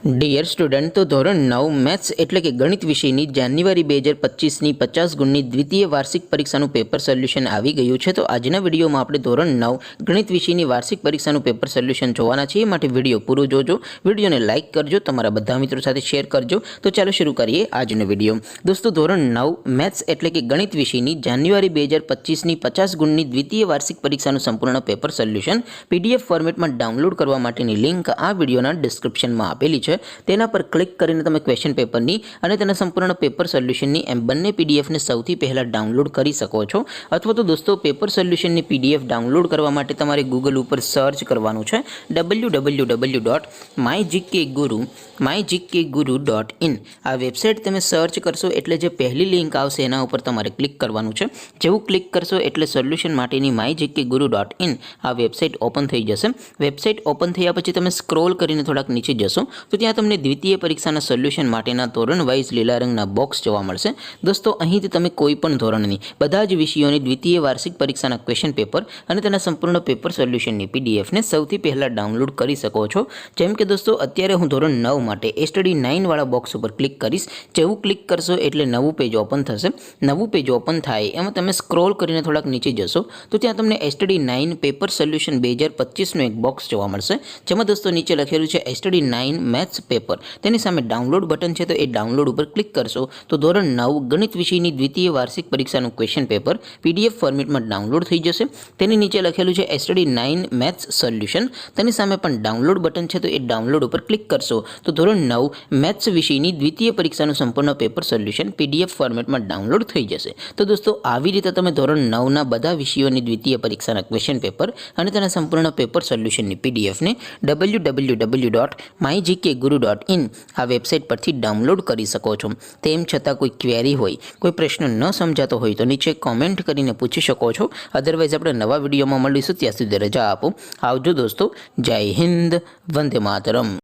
Dear student, તો ધોરણ 9 maths એટલે કે ગણિત વિષયની જાન્યુઆરી 2025ની 50 ગુણની દ્વિતીય વાર્ષિક પરીક્ષાનું પેપર સોલ્યુશન આવી ગયું છે। તો આજના વિડીયોમાં આપણે ધોરણ 9 ગણિત વિષયની વાર્ષિક પરીક્ષાનું પેપર સોલ્યુશન જોવાના છીએ। માટે વિડીયો પૂરો જોજો, વિડીયોને લાઇક કરજો, તમારા બધા મિત્રો સાથે શેર કરજો। તો ચાલો શરૂ કરીએ આજનો વિડીયો। દોસ્તો, ધોરણ 9 મેથ્સ એટલે કે ગણિત વિષયની જાન્યુઆરી 2025ની 50 ગુણની દ્વિતીય વાર્ષિક પરીક્ષાનું સંપૂર્ણ પેપર સોલ્યુશન PDF ફોર્મેટમાં ડાઉનલોડ કરવા માટેની લિંક આ વિડીયોના ડિસ્ક્રિપ્શનમાં આપેલી છે। તેના પર ક્લિક કરીને તમે ક્વેશ્ચન પેપરની અને તેના સંપૂર્ણ પેપર સોલ્યુશનની એમ બંને પીડીએફને સૌથી પહેલાં ડાઉનલોડ કરી શકો છો। અથવા તો દોસ્તો, પેપર સોલ્યુશનની PDF ડાઉનલોડ કરવા માટે તમારે ગૂગલ ઉપર સર્ચ કરવાનું છે www.mygkguru.in। આ વેબસાઇટ તમે સર્ચ કરશો એટલે જે પહેલી લિંક આવશે એના ઉપર તમારે ક્લિક કરવાનું છે। જેવું ક્લિક કરશો એટલે સોલ્યુશન માટેની mygkguru.in આ વેબસાઇટ ઓપન થઈ જશે। વેબસાઇટ ઓપન થયા પછી તમે સ્ક્રોલ કરીને થોડાક નીચે જશો તો ત્યાં તમને દ્વિતીય પરીક્ષાના સોલ્યુશન માટેના ધોરણ વાઇઝ લીલા રંગના બોક્સ જોવા મળશે। દોસ્તો, અહીંથી તમે કોઈ પણ ધોરણની બધા જ વિષયોની દ્વિતીય વાર્ષિક પરીક્ષાના ક્વેશ્ચન પેપર અને તેના સંપૂર્ણ પેપર સોલ્યુશનની પીડીએફને સૌથી પહેલાં ડાઉનલોડ કરી શકો છો। જેમ કે દોસ્તો, અત્યારે હું ધોરણ 9 માટે સ્ટડી 9 વાળા બોક્સ ઉપર ક્લિક કરીશ। જેવું ક્લિક કરશો એટલે નવું પેજ ઓપન થશે। નવું પેજ ઓપન થાય એમાં તમે સ્ક્રોલ કરીને થોડાક નીચે જશો તો ત્યાં તમને સ્ટડી 9 પેપર સોલ્યુશન 2025નું એક બોક્સ જોવા મળશે, જેમાં દોસ્તો નીચે લખેલું છે સ્ટડી 9 મેથ્સ પેપર। તેની સામે ડાઉનલોડ બટન છે, તો એ ડાઉનલોડ ઉપર ક્લિક કરશો તો ધોરણ 9 ગણિત વિષયની દ્વિતીય વાર્ષિક પરીક્ષાનું ક્વેશ્ચન પેપર PDF ફોર્મેટમાં ડાઉનલોડ થઈ જશે। તેની નીચે લખેલું છે સ્ટડી 9 મેથ્સ સોલ્યુશન। તેની સામે પણ ડાઉનલોડ બટન છે, તો એ ડાઉનલોડ ઉપર ક્લિક કરશો તો ધોરણ 9 મેથ્સ વિષયની દ્વિતીય પરીક્ષાનું સંપૂર્ણ પેપર સોલ્યુશન PDF ફોર્મેટમાં ડાઉનલોડ થઈ જશે। તો દોસ્તો, આવી રીતે તમે ધોરણ 9ના બધા વિષયોની દ્વિતીય પરીક્ષાના ક્વેશ્ચન પેપર અને તેના સંપૂર્ણ પેપર સોલ્યુશનની PDFને www.mygkguru.in આ વેબસાઇટ પરથી ડાઉનલોડ કરી શકો છો। તેમ છતાં કોઈ ક્વેરી હોય, કોઈ પ્રશ્ન ન સમજાતો હોય તો નીચે કોમેન્ટ કરીને પૂછી શકો છો। અધરવાઇઝ આપણે નવા વિડીયોમાં મળીશું, ત્યાં સુધી રજા આપો। આવજો દોસ્તો, જય હિન્દ, વંદે માતરમ।